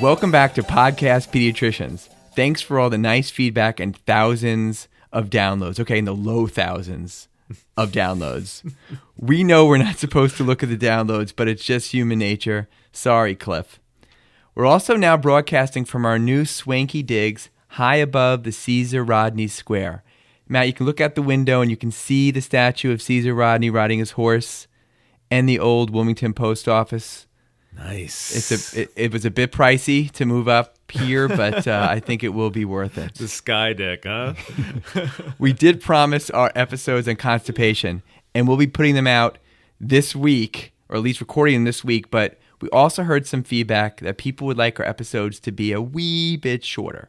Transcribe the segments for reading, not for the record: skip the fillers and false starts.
Welcome back to Podcast Pediatricians. Thanks for all the nice feedback and thousands of downloads. Okay, in the low thousands of downloads. We know we're not supposed to look at the downloads, but it's just human nature. Sorry, Cliff. We're also now broadcasting from our new swanky digs high above the Caesar Rodney Square. Matt, you can look out the window and you can see the statue of Caesar Rodney riding his horse and the old Wilmington post office. Nice. It was a bit pricey to move up here, but I think it will be worth it. The sky deck, huh? We did promise our episodes on constipation, and we'll be putting them out this week, or at least recording them this week, but we also heard some feedback that people would like our episodes to be a wee bit shorter.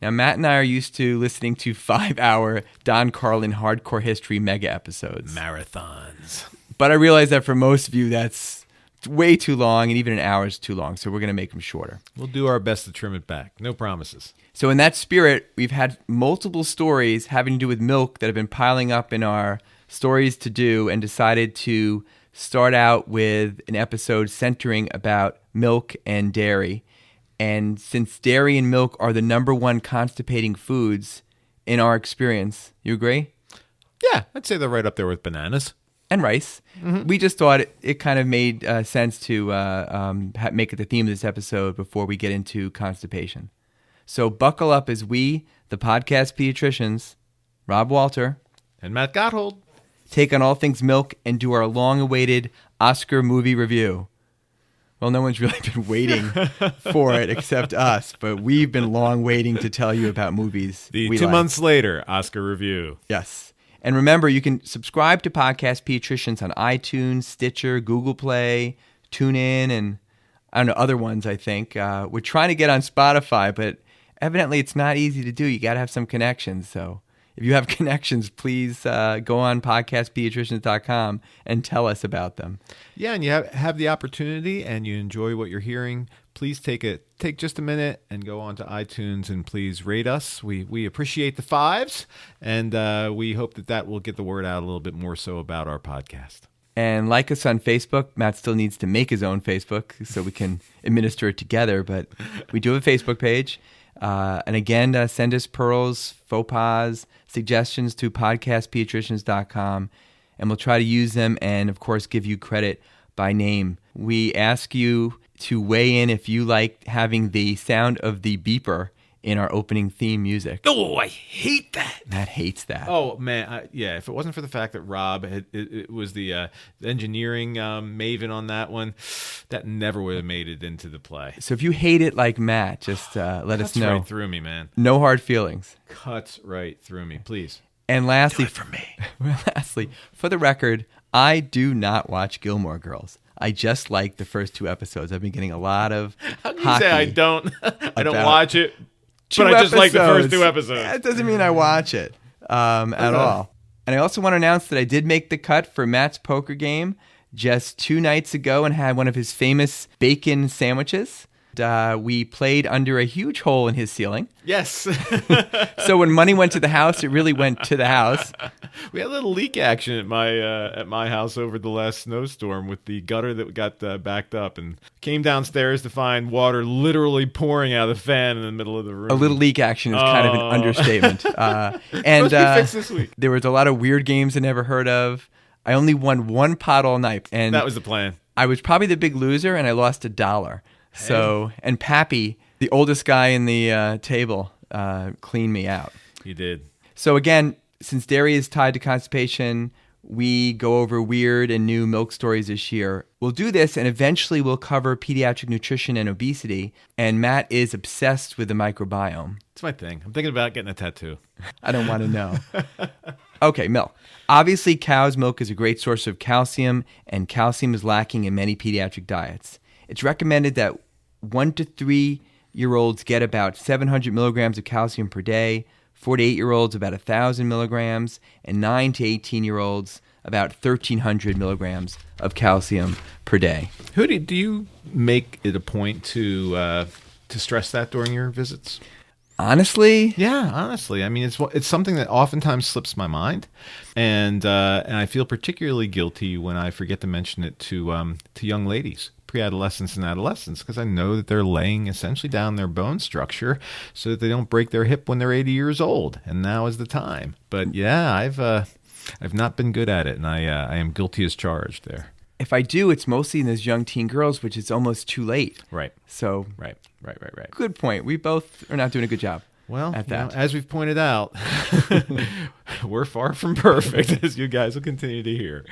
Now, Matt and I are used to listening to 5-hour Don Carlin hardcore history mega episodes. Marathons. But I realize that for most of you, that's way too long, and even an hour is too long, so we're going to make them shorter. We'll do our best to trim it back. No promises. So in that spirit, we've had multiple stories having to do with milk that have been piling up in our stories to do, and decided to start out with an episode centering about milk and dairy. And since dairy and milk are the number one constipating foods in our experience, you agree? Yeah, I'd say they're right up there with bananas. And rice. Mm-hmm. We just thought it kind of made sense to make it the theme of this episode before we get into constipation. So buckle up as we, the podcast pediatricians, Rob Walter and Matt Gotthold, take on all things milk and do our long-awaited Oscar movie review. Well, no one's really been waiting for it except us, but we've been long waiting to tell you about movies. The 2 months later Oscar review. Yes. And remember, you can subscribe to Podcast Pediatricians on iTunes, Stitcher, Google Play, TuneIn, and I don't know, other ones, I think. We're trying to get on Spotify, but evidently it's not easy to do. You got to have some connections. So if you have connections, please go on podcastpediatricians.com and tell us about them. Yeah, and you have the opportunity and you enjoy what you're hearing, please take just a minute and go on to iTunes and please rate us. We appreciate the 5s, and we hope that will get the word out a little bit more so about our podcast. And like us on Facebook. Matt still needs to make his own Facebook so we can administer it together, but we do have a Facebook page. And again, send us pearls, faux pas, suggestions to podcastpediatricians.com, and we'll try to use them and, of course, give you credit by name. We ask you to weigh in if you like having the sound of the beeper in our opening theme music. Oh, I hate that. Matt hates that. Oh, man. Yeah, if it wasn't for the fact that Rob it was the engineering maven on that one, that never would have made it into the play. So if you hate it like Matt, just let us know. Cuts right through me, man. No hard feelings. Cuts right through me, please. And lastly, do it for me. Lastly, for the record, I do not watch Gilmore Girls. I just like the first 2 episodes. I've been getting a lot of How can you say I don't? I don't watch it, but I just episodes. like the first 2 episodes. That doesn't mean I watch it at all. And I also want to announce that I did make the cut for Matt's poker game just 2 nights ago and had one of his famous bacon sandwiches. We played under a huge hole in his ceiling. Yes. So when money went to the house, it really went to the house. We had a little leak action at my house over the last snowstorm with the gutter that got backed up, and came downstairs to find water literally pouring out of the fan in the middle of the room. A little leak action is kind of an understatement. And fixed this week. There was a lot of weird games I never heard of. I only won 1 pot all night, and that was the plan. I was probably the big loser, and I lost $1. So, and Pappy, the oldest guy in the table, cleaned me out. He did. So again, since dairy is tied to constipation, we go over weird and new milk stories this year. We'll do this, and eventually we'll cover pediatric nutrition and obesity. And Matt is obsessed with the microbiome. It's my thing. I'm thinking about getting a tattoo. I don't want to know. Okay, milk. Obviously, cow's milk is a great source of calcium, and calcium is lacking in many pediatric diets. It's recommended that 1 to 3-year-olds get about 700 milligrams of calcium per day, 4 to 8-year-olds about 1,000 milligrams, and 9 to 18-year-olds about 1,300 milligrams of calcium per day. Do you make it a point to stress that during your visits? Honestly? Yeah, honestly. I mean, it's something that oftentimes slips my mind, and I feel particularly guilty when I forget to mention it to young ladies, pre-adolescents and adolescents because I know that they're laying essentially down their bone structure so that they don't break their hip when they're 80 years old. And now is the time. But yeah, I've not been good at it, and I am guilty as charged there. If I do, it's mostly in those young teen girls, which is almost too late. Right. So, Right. good point. We both are not doing a good job. Well, at that. As we've pointed out, we're far from perfect, as you guys will continue to hear.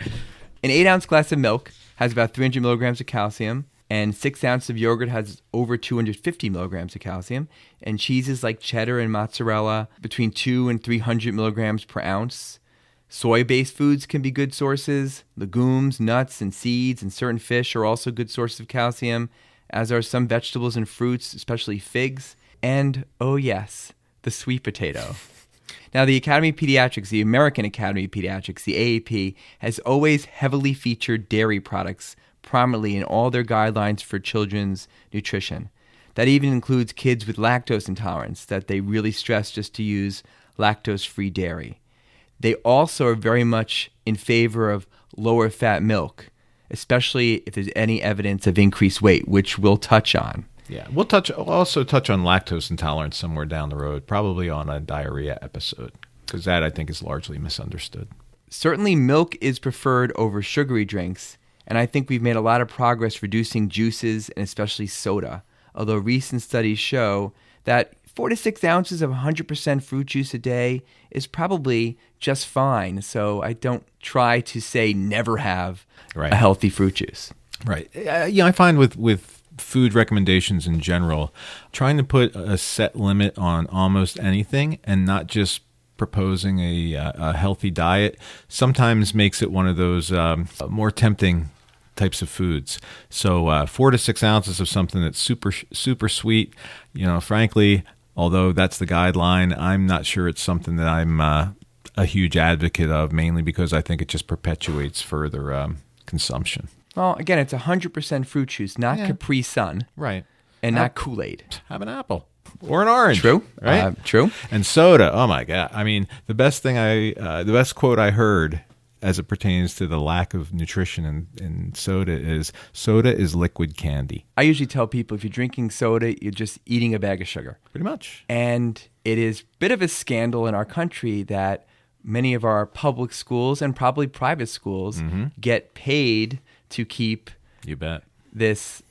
An 8-ounce glass of milk has about 300 milligrams of calcium, and 6 ounces of yogurt has over 250 milligrams of calcium, and cheeses like cheddar and mozzarella between 2 and 300 milligrams per ounce. Soy-based foods can be good sources. Legumes, nuts, and seeds, and certain fish are also good sources of calcium, as are some vegetables and fruits, especially figs. And, oh yes, the sweet potato. Now, the Academy of Pediatrics, the American Academy of Pediatrics, the AAP, has always heavily featured dairy products prominently in all their guidelines for children's nutrition. That even includes kids with lactose intolerance, that they really stress just to use lactose-free dairy. They also are very much in favor of lower fat milk, especially if there's any evidence of increased weight, which we'll touch on. Yeah, we'll also touch on lactose intolerance somewhere down the road, probably on a diarrhea episode, because that I think is largely misunderstood. Certainly milk is preferred over sugary drinks, and I think we've made a lot of progress reducing juices and especially soda, although recent studies show that 4 to 6 ounces of 100% fruit juice a day is probably just fine. So I don't try to say never have a healthy fruit juice. Right. I find with food recommendations in general, trying to put a set limit on almost anything and not just proposing a healthy diet sometimes makes it one of those more tempting types of foods. So 4 to 6 ounces of something that's super, super sweet, frankly, although that's the guideline, I'm not sure it's something that I'm a huge advocate of, mainly because I think it just perpetuates further consumption. Well, again, it's 100% fruit juice, not Capri Sun. Right. And not Kool-Aid. Have an apple. Or an orange. True. Right? True. And soda. Oh, my God. I mean, the best quote I heard as it pertains to the lack of nutrition in soda is liquid candy. I usually tell people if you're drinking soda, you're just eating a bag of sugar. Pretty much. And it is a bit of a scandal in our country that many of our public schools and probably private schools get paid to keep this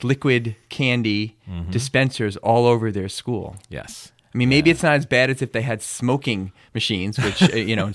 liquid candy dispensers all over their school. Yes. I mean, maybe it's not as bad as if they had smoking machines, which,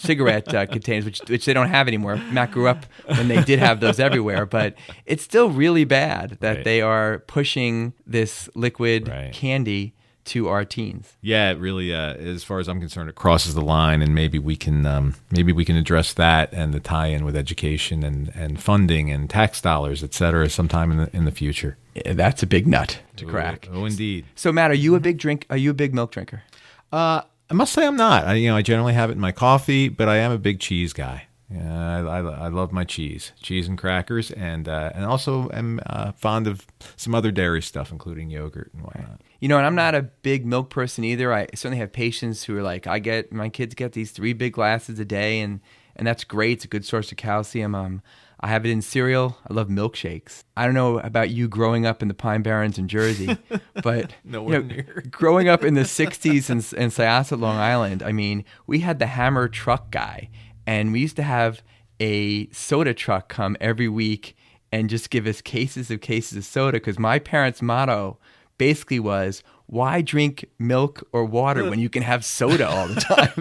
cigarette containers, which they don't have anymore. Matt grew up when they did have those everywhere, but it's still really bad that they are pushing this liquid candy to our teens. Yeah, it really, as far as I'm concerned, it crosses the line, and maybe we can address that and the tie-in with education and funding and tax dollars, et cetera, sometime in the future. Yeah, that's a big nut to crack. Oh, indeed. So, Matt, are you a big milk drinker? I must say I'm not. I generally have it in my coffee, but I am a big cheese guy. Yeah, I love my cheese and crackers, and also am fond of some other dairy stuff, including yogurt and whatnot. And I'm not a big milk person either. I certainly have patients who are like, my kids get these 3 big glasses a day, and that's great. It's a good source of calcium. I have it in cereal. I love milkshakes. I don't know about you growing up in the Pine Barrens in Jersey, but growing up in the 60s in Syosset, Long Island, I mean, we had the Hammer truck guy, and we used to have a soda truck come every week and just give us cases of soda, because my parents' motto basically was, why drink milk or water when you can have soda all the time?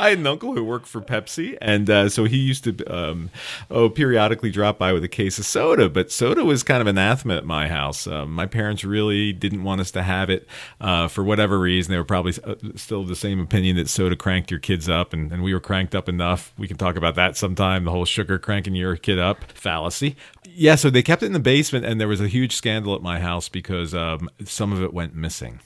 I had an uncle who worked for Pepsi, and so he used to periodically drop by with a case of soda, but soda was kind of anathema at my house. My parents really didn't want us to have it for whatever reason. They were probably still of the same opinion that soda cranked your kids up, and we were cranked up enough. We can talk about that sometime, the whole sugar cranking your kid up fallacy. Yeah, so they kept it in the basement, and there was a huge scandal at my house because some of it went missing.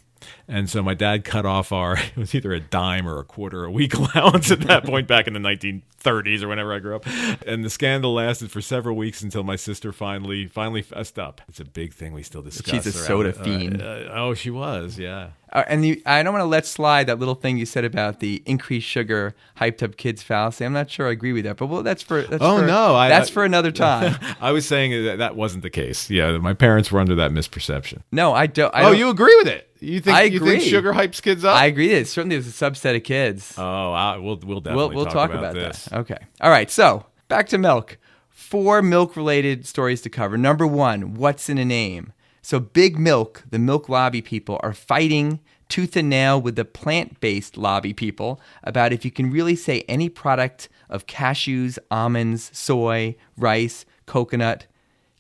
And so my dad cut off it was either a dime or a quarter a week allowance at that point back in the 1930s or whenever I grew up. And the scandal lasted for several weeks until my sister finally fessed up. It's a big thing we still discuss. She's a soda fiend. Oh, she was, yeah. I don't want to let slide that little thing you said about the increased sugar hyped up kids fallacy. I'm not sure I agree with that, but that's for another time. I was saying that wasn't the case. Yeah, my parents were under that misperception. No, I don't. You agree with it? You think sugar hypes kids up? I agree. That certainly there's a subset of kids. Oh, we'll definitely talk about this. That. Okay. All right. So back to milk. 4 milk-related stories to cover. Number 1, what's in a name? So Big Milk, the milk lobby people, are fighting tooth and nail with the plant-based lobby people about if you can really say any product of cashews, almonds, soy, rice, coconut,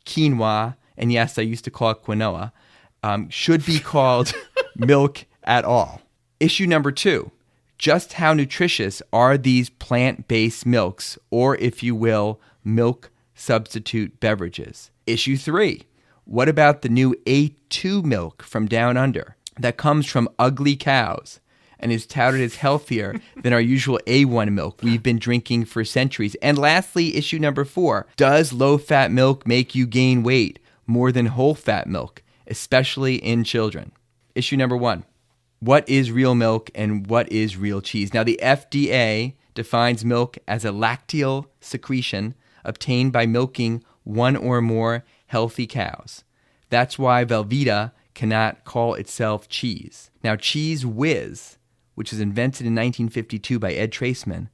quinoa, and yes, I used to call it quinoa, should be called milk at all. Issue number 2, just how nutritious are these plant-based milks, or if you will, milk substitute beverages? Issue 3, what about the new A2 milk from down under that comes from ugly cows and is touted as healthier than our usual A1 milk we've been drinking for centuries? And lastly, issue number 4, does low-fat milk make you gain weight more than whole-fat milk, especially in children? Issue number 1, what is real milk and what is real cheese? Now, the FDA defines milk as a lacteal secretion obtained by milking one or more healthy cows. That's why Velveeta cannot call itself cheese. Now, Cheese Whiz, which was invented in 1952 by Ed Traceman,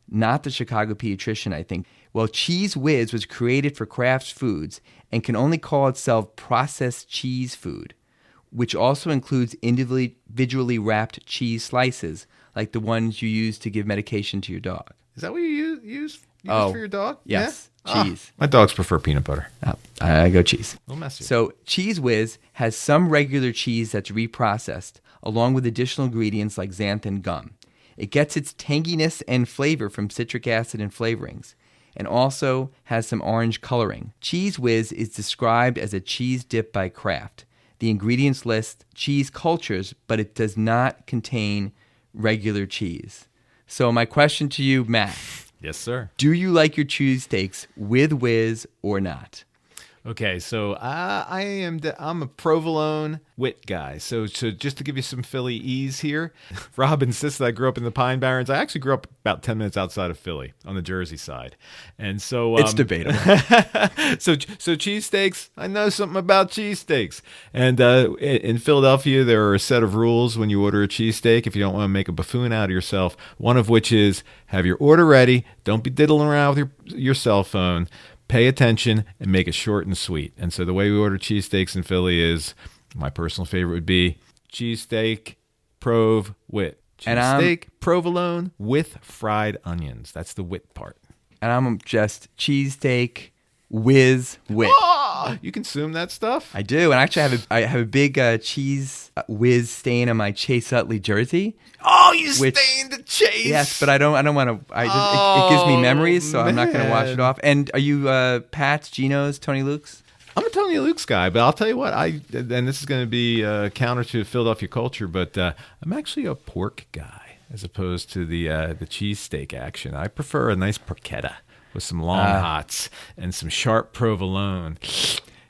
not the Chicago pediatrician, I think. Well, Cheese Whiz was created for Kraft Foods and can only call itself processed cheese food, which also includes individually wrapped cheese slices, like the ones you use to give medication to your dog. Is that what you use for your dog? Yes. Yeah? Cheese. My dogs prefer peanut butter. Oh, I go cheese. A little messy. So Cheese Whiz has some regular cheese that's reprocessed, along with additional ingredients like xanthan gum. It gets its tanginess and flavor from citric acid and flavorings, and also has some orange coloring. Cheese Whiz is described as a cheese dip by Kraft. The ingredients list cheese cultures, but it does not contain regular cheese. So my question to you, Matt. Yes, sir. Do you like your cheesesteaks with whiz or not? Okay, so I'm a provolone wit guy. So just to give you some Philly ease here, Rob insists that I grew up in the Pine Barrens. I actually grew up about 10 minutes outside of Philly on the Jersey side, and so it's debatable. so cheesesteaks, I know something about cheesesteaks. And in Philadelphia, there are a set of rules when you order a cheesesteak if you don't want to make a buffoon out of yourself. One of which is have your order ready. Don't be diddling around with your cell phone. Pay attention and make it short and sweet. And so the way we order cheesesteaks in Philly is, my personal favorite would be cheesesteak, prov, wit. Cheesesteak, provolone with fried onions. That's the wit part. And I'm just cheesesteak, whiz, wit. Oh, you consume that stuff? I do. And actually I have a big cheese whiz stain on my Chase Utley jersey. Oh, you stained the Chase. Yes, but I don't want to. It gives me memories, so I'm not going to wash it off. And are you Pat's, Geno's, Tony Luke's? I'm a Tony Luke's guy, but I'll tell you what. And this is going to be counter to Philadelphia culture, but I'm actually a pork guy as opposed to the cheesesteak action. I prefer a nice porchetta with some long hots and some sharp provolone.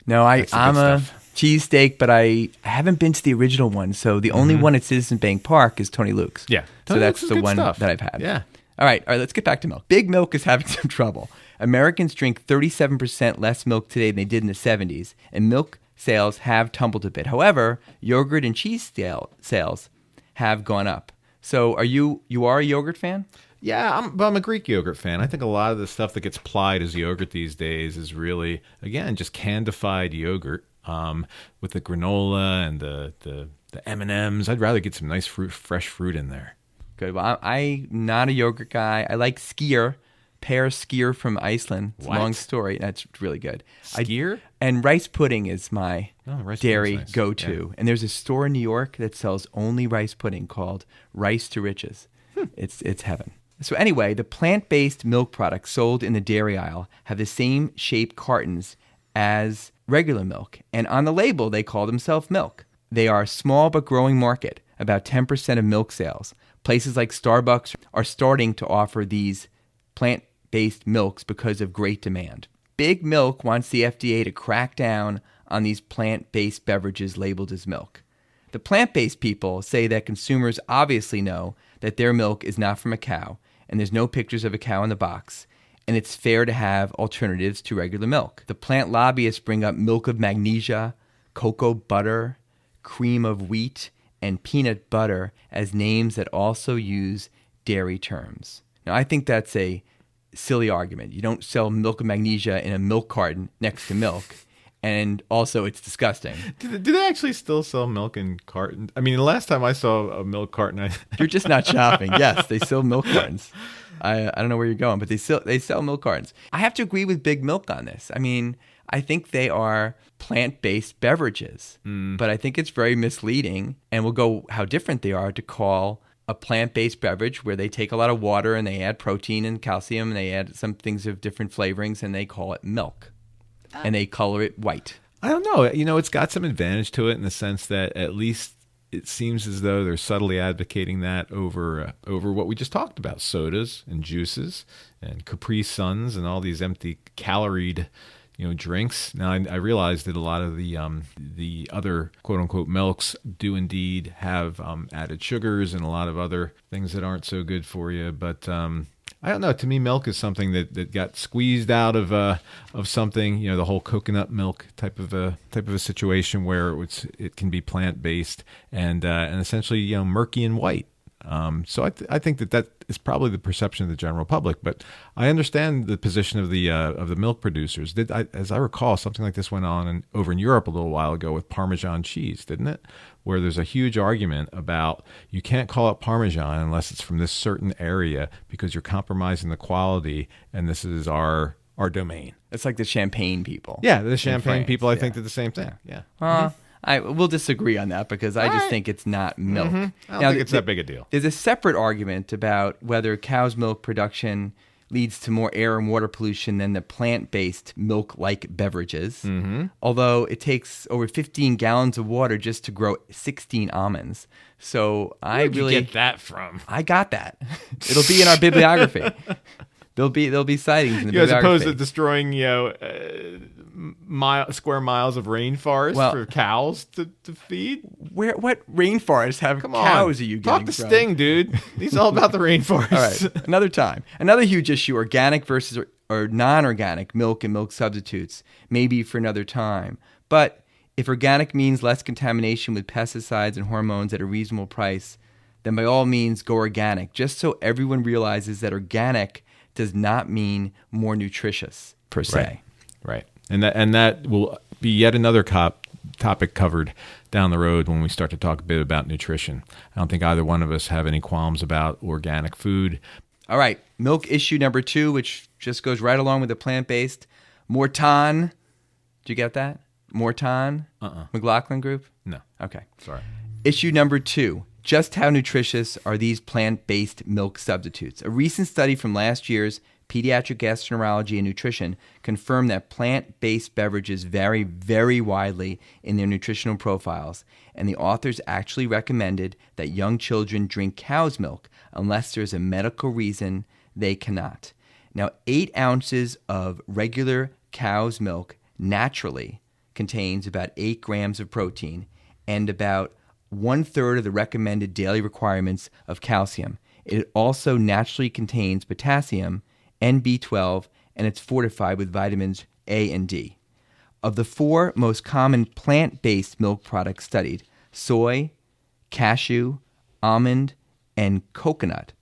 No, I'm a cheesesteak, but I haven't been to the original one. So the only one at Citizen Bank Park is Tony Luke's. Yeah. So that's the one that I've had. Yeah. All right, let's get back to milk. Big Milk is having some trouble. Americans drink 37% less milk today than they did in the 70s, and milk sales have tumbled a bit. However, yogurt and cheese sales have gone up. So you are a yogurt fan? Yeah, I'm a Greek yogurt fan. I think a lot of the stuff that gets plied as yogurt these days is really, again, just candified yogurt with the granola and the M&Ms. I'd rather get some nice fresh fruit in there. Good. Well, I'm not a yogurt guy. I like skyr, pear skyr from Iceland. It's a long story. That's really good. Skyr? And rice pudding is my dairy nice. go-to. Yeah. And there's a store in New York that sells only rice pudding called Rice to Riches. It's heaven. So anyway, the plant-based milk products sold in the dairy aisle have the same shaped cartons as regular milk. And on the label, they call themselves milk. They are a small but growing market, about 10% of milk sales. Places like Starbucks are starting to offer these plant-based milks because of great demand. Big Milk wants the FDA to crack down on these plant-based beverages labeled as milk. The plant-based people say that consumers obviously know that their milk is not from a cow, and there's no pictures of a cow in the box, and it's fair to have alternatives to regular milk. The plant lobbyists bring up milk of magnesia, cocoa butter, cream of wheat, and peanut butter as names that also use dairy terms. Now, I think that's a silly argument. You don't sell milk of magnesia in a milk carton next to milk. And also, it's disgusting. Do they actually still sell milk in cartons? I mean, the last time I saw a milk carton, You're just not shopping. Yes, they sell milk cartons. I don't know where you're going, but they sell milk cartons. I have to agree with Big Milk on this. I mean, I think they are plant-based beverages, but I think it's very misleading, and we'll go how different they are to call a plant-based beverage where they take a lot of water and they add protein and calcium and they add some things of different flavorings and they call it milk. And they color it white. I don't know. You know, it's got some advantage to it in the sense that at least it seems as though they're subtly advocating that over what we just talked about, sodas and juices and Capri Suns and all these empty caloried, drinks. Now, I realize that a lot of the other quote unquote milks do indeed have added sugars and a lot of other things that aren't so good for you, but I don't know. To me, milk is something that got squeezed out of something. The whole coconut milk type of a situation where it can be plant based and essentially murky and white. So I think that is probably the perception of the general public. But I understand the position of the milk producers. As I recall, something like this went on over in Europe a little while ago with Parmesan cheese, didn't it? Where there's a huge argument about you can't call it Parmesan unless it's from this certain area because you're compromising the quality, and this is our domain. It's like the champagne people. Yeah, the champagne people, I think, did the same thing. Yeah. I will disagree on that because I just think it's not milk. I don't think it's that big a deal. There's a separate argument about whether cow's milk production leads to more air and water pollution than the plant-based milk-like beverages. Although it takes over 15 gallons of water just to grow 16 almonds. So Where'd you get that from? I got that. It'll be in our bibliography. There'll be sightings in the bibliography. As opposed to destroying, square miles of rainforest for cows to feed? What rainforests have cows are you getting Talk to from? Sting, dude. He's all about the rainforest. All right, another time. Another huge issue, organic versus or non-organic milk and milk substitutes, maybe for another time. But if organic means less contamination with pesticides and hormones at a reasonable price, then by all means go organic, just so everyone realizes that organic does not mean more nutritious per se. Right. And that will be yet another topic covered down the road when we start to talk a bit about nutrition. I don't think either one of us have any qualms about organic food. All right. Milk issue number 2, which just goes right along with the plant-based. Morton. Did you get that? Morton? McLaughlin Group? No. Okay. Sorry. Issue number 2. Just how nutritious are these plant-based milk substitutes? A recent study from last year's Pediatric Gastroenterology and Nutrition confirmed that plant-based beverages vary very widely in their nutritional profiles, and the authors actually recommended that young children drink cow's milk unless there's a medical reason they cannot. Now, 8 ounces of regular cow's milk naturally contains about 8 grams of protein and about 1/3 of the recommended daily requirements of calcium. It also naturally contains potassium and B12, and it's fortified with vitamins A and D. Of the 4 most common plant-based milk products studied, soy, cashew, almond, and coconut,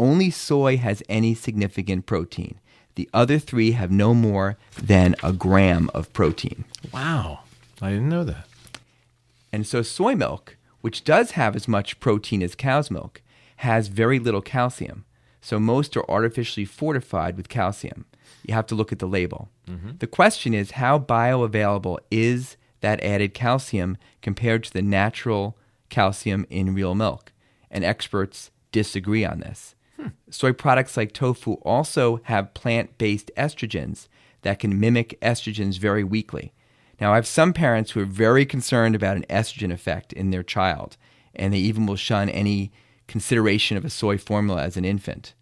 only soy has any significant protein. The other 3 have no more than a gram of protein. Wow. I didn't know that. And so soy milk, which does have as much protein as cow's milk, has very little calcium. So most are artificially fortified with calcium. You have to look at the label. The question is, how bioavailable is that added calcium compared to the natural calcium in real milk? And experts disagree on this. Soy products like tofu also have plant-based estrogens that can mimic estrogens very weakly. Now, I have some parents who are very concerned about an estrogen effect in their child, and they even will shun any consideration of a soy formula as an infant.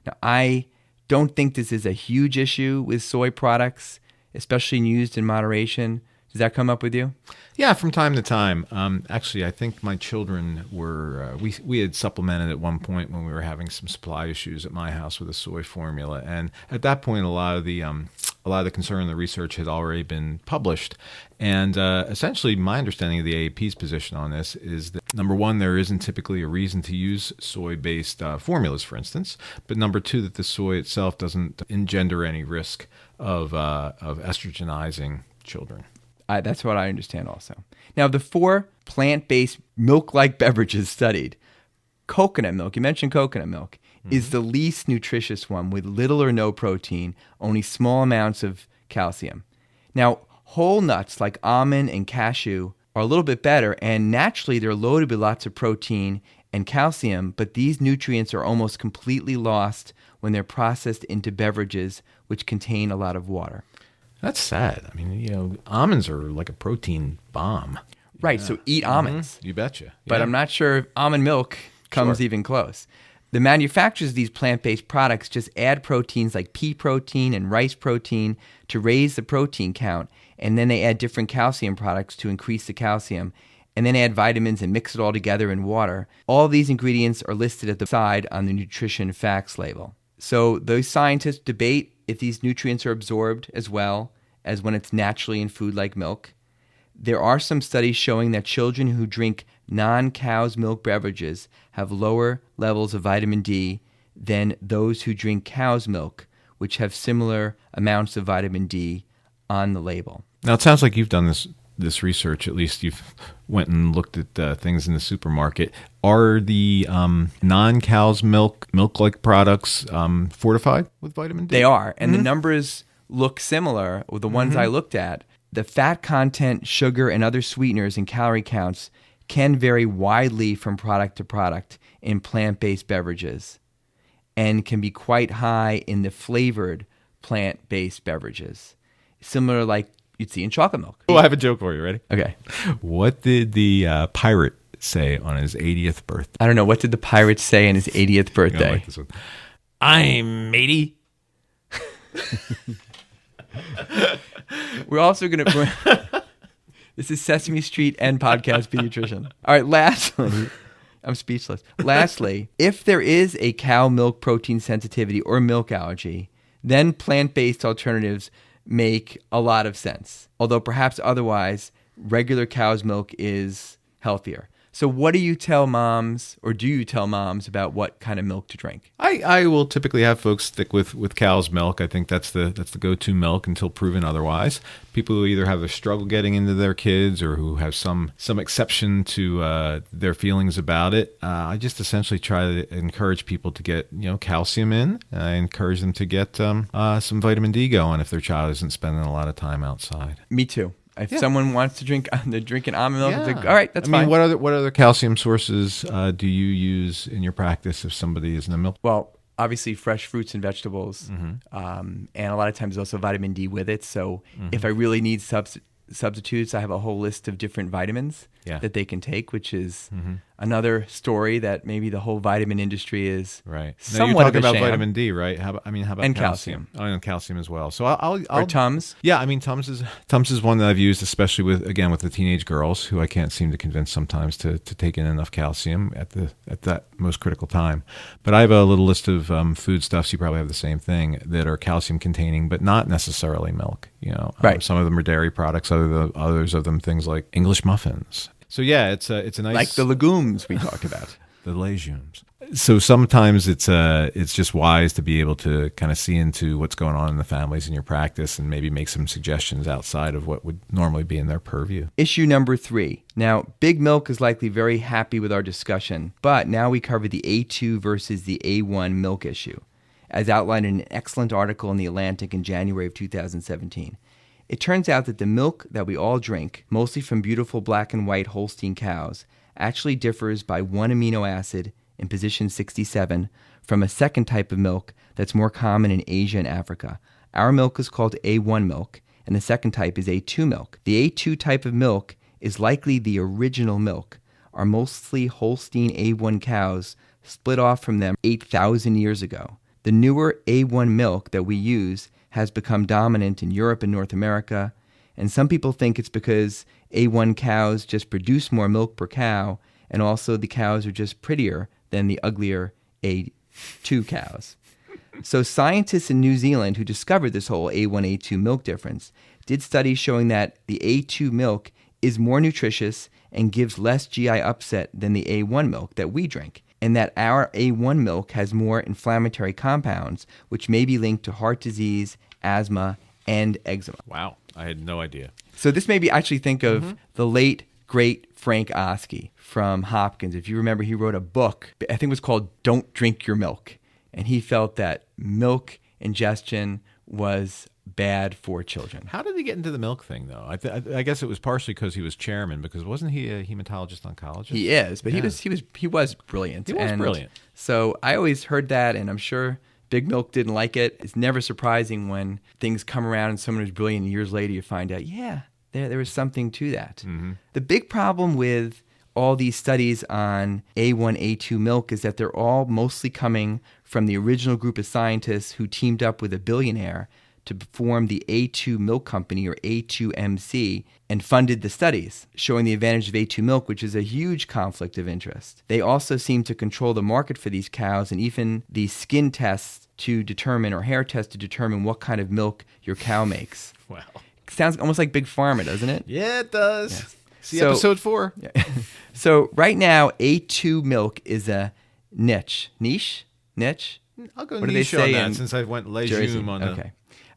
Now, I don't think this is a huge issue with soy products, especially used in moderation. Does that come up with you? Yeah, from time to time. Actually, I think my children were, we had supplemented at one point when we were having some supply issues at my house with a soy formula. And at that point, a lot of the concern and the research had already been published. And essentially, my understanding of the AAP's position on this is that, number one, there isn't typically a reason to use soy-based formulas, for instance. But number two, that the soy itself doesn't engender any risk of estrogenizing children. That's what I understand also. Now, the 4 plant-based milk-like beverages studied, coconut milk, you mentioned coconut milk, is the least nutritious one with little or no protein, only small amounts of calcium. Now, whole nuts like almond and cashew are a little bit better, and naturally they're loaded with lots of protein and calcium, but these nutrients are almost completely lost when they're processed into beverages which contain a lot of water. That's sad. I mean, almonds are like a protein bomb. Right, so eat almonds. You betcha. But I'm not sure if almond milk comes even close. The manufacturers of these plant-based products just add proteins like pea protein and rice protein to raise the protein count, and then they add different calcium products to increase the calcium, and then add vitamins and mix it all together in water. All of these ingredients are listed at the side on the nutrition facts label. So those scientists debate if these nutrients are absorbed as well as when it's naturally in food like milk. There are some studies showing that children who drink non-cow's milk beverages have lower levels of vitamin D than those who drink cow's milk, which have similar amounts of vitamin D on the label. Now, it sounds like you've done this research. At least you've went and looked at things in the supermarket. Are the non-cow's milk-like products fortified with vitamin D? They are, and the numbers look similar with the ones I looked at. The fat content, sugar, and other sweeteners and calorie counts can vary widely from product to product in plant-based beverages and can be quite high in the flavored plant-based beverages, similar like you'd see in chocolate milk. Oh, I have a joke for you. Ready? Okay. What did the pirate say on his 80th birthday? I don't know. What did the pirate say on his 80th birthday? I like this one. I'm matey. We're also going to... This is Sesame Street and Podcast Pediatrician. All right, lastly... I'm speechless. Lastly, if there is a cow milk protein sensitivity or milk allergy, then plant-based alternatives make a lot of sense. Although perhaps otherwise, regular cow's milk is healthier. So what do you tell moms, or do you tell moms about what kind of milk to drink? I will typically have folks stick with cow's milk. I think that's the go-to milk until proven otherwise. People who either have a struggle getting into their kids or who have some exception to their feelings about it, I just essentially try to encourage people to get calcium in. I encourage them to get some vitamin D going if their child isn't spending a lot of time outside. Me too. If someone wants to drink, they're drinking almond milk, it's like, all right, that's fine. What other calcium sources do you use in your practice if somebody isn't a milk? Well, obviously fresh fruits and vegetables, and a lot of times also vitamin D with it. So if I really need substitutes, I have a whole list of different vitamins that they can take, which is another story that maybe the whole vitamin industry is somewhat talking about sham. Vitamin D, right? How about and calcium? Oh, and calcium as well. So I'll or Tums. Yeah, I mean Tums is one that I've used, especially with the teenage girls who I can't seem to convince sometimes to take in enough calcium at that most critical time. But I have a little list of foodstuffs. You probably have the same thing that are calcium containing, but not necessarily milk. Right. Some of them are dairy products. Others of them things like English muffins. So yeah, it's a nice, like the legumes we talked about. The legumes. So sometimes it's just wise to be able to kind of see into what's going on in the families in your practice and maybe make some suggestions outside of what would normally be in their purview. Issue number 3. Now, Big Milk is likely very happy with our discussion, but now we cover the A2 versus the A1 milk issue, as outlined in an excellent article in The Atlantic in January of 2017. It turns out that the milk that we all drink, mostly from beautiful black and white Holstein cows, actually differs by one amino acid in position 67 from a second type of milk that's more common in Asia and Africa. Our milk is called A1 milk, and the second type is A2 milk. The A2 type of milk is likely the original milk. Are mostly Holstein A1 cows split off from them 8,000 years ago. The newer A1 milk that we use has become dominant in Europe and North America, and some people think it's because A1 cows just produce more milk per cow, and also the cows are just prettier than the uglier A2 cows. So scientists in New Zealand who discovered this whole A1, A2 milk difference did studies showing that the A2 milk is more nutritious and gives less GI upset than the A1 milk that we drink, and that our A1 milk has more inflammatory compounds, which may be linked to heart disease, asthma, and eczema. Wow, I had no idea. So this made me actually think of the late, great Frank Oskey from Hopkins. If you remember, he wrote a book, I think it was called Don't Drink Your Milk. And he felt that milk ingestion was bad for children. How did he get into the milk thing, though? I guess it was partially because he was chairman, because wasn't he a hematologist oncologist? He is, but he was brilliant. He was brilliant. So I always heard that, and I'm sure Big Milk didn't like it. It's never surprising when things come around and someone who's brilliant, and years later you find out, yeah, there was something to that. Mm-hmm. The big problem with all these studies on A1, A2 milk is that they're all mostly coming from the original group of scientists who teamed up with a billionaire to form the A2 Milk Company, or A2MC, and funded the studies, showing the advantage of A2 milk, which is a huge conflict of interest. They also seem to control the market for these cows and even the skin tests to determine, or hair tests to determine what kind of milk your cow makes. Wow. Sounds almost like Big Pharma, doesn't it? Yeah, it does. Yes. See episode 4. Yeah. So right now, A2 milk is a niche. I'll go what do niche they say on that in since I went Jersey? legume on Okay.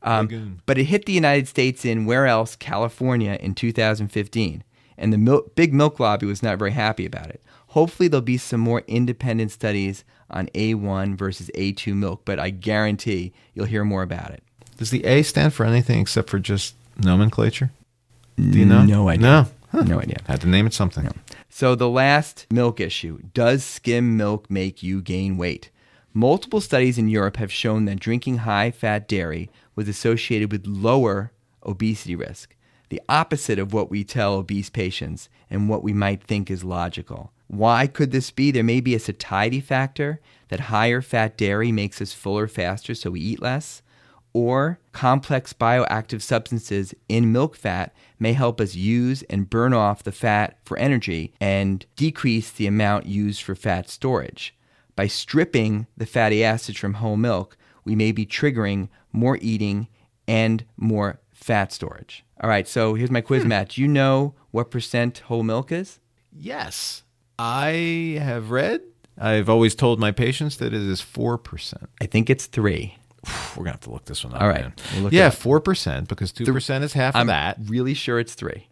Lagoon. But it hit the United States in where else? California in 2015. And the big milk lobby was not very happy about it. Hopefully there'll be some more independent studies on A1 versus A2 milk, but I guarantee you'll hear more about it. Does the A stand for anything except for just nomenclature? Do you know? No idea. No? Huh. No idea. Had to name it something. No. So the last milk issue, does skim milk make you gain weight? Multiple studies in Europe have shown that drinking high-fat dairy was associated with lower obesity risk, the opposite of what we tell obese patients and what we might think is logical. Why could this be? There may be a satiety factor, that higher fat dairy makes us fuller faster, so we eat less, or complex bioactive substances in milk fat may help us use and burn off the fat for energy and decrease the amount used for fat storage. By stripping the fatty acids from whole milk, we may be triggering more eating and more fat storage. All right, so here's my quiz, Matt. Do you know what % whole milk is? Yes. I have read. I've always told my patients that it is 4%. I think it's 3. We're going to have to look this one up. All right. Man. We'll look 4%, because 2% is half of that. I'm really sure it's 3.